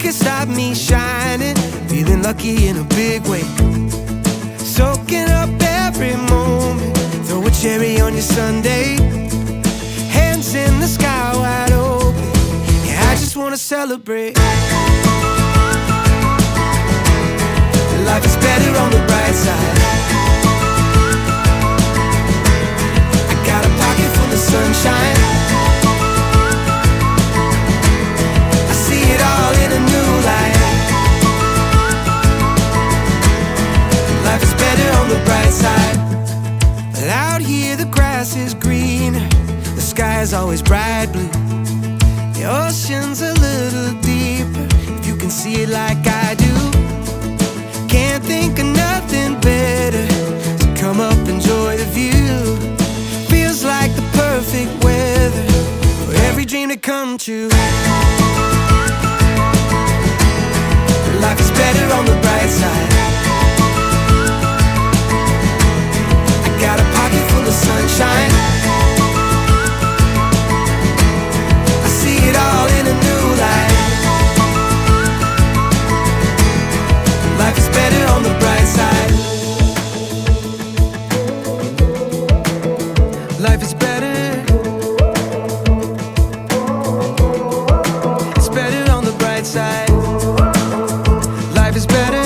can stop me shining, feeling lucky in a big way. Soaking up every moment, throw a cherry on your Sunday. Hands in the sky wide open, yeah, I just wanna celebrate. Life is better on the bright side. I got a pocket full of sunshine. I see it all in a new light. Life is better on the bright side. But out here the grass is greener, the sky is always bright blue, the ocean's a little deeper, if you can see it like I do. Can't think of nothing better, so come up, enjoy the view. Feels like the perfect weather for every dream to come true. Life is better on the bright side. I got a pocket full of sunshine. I see it all in a new light. Life is better on the bright side. Life is better. It's better on the bright side. Life is better.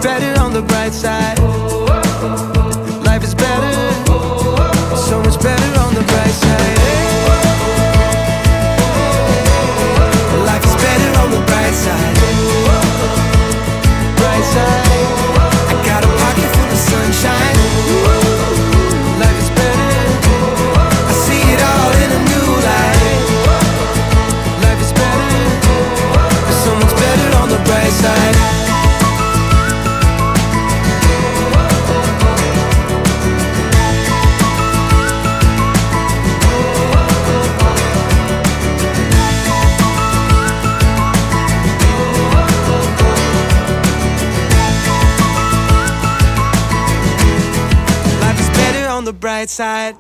Better on the bright side. Life is better. So much better on the bright side. Life is better on the bright side. I got a pocket full of sunshine. Life is better. I see it all in a new light. Life is better. So much better on the bright side. On the bright side.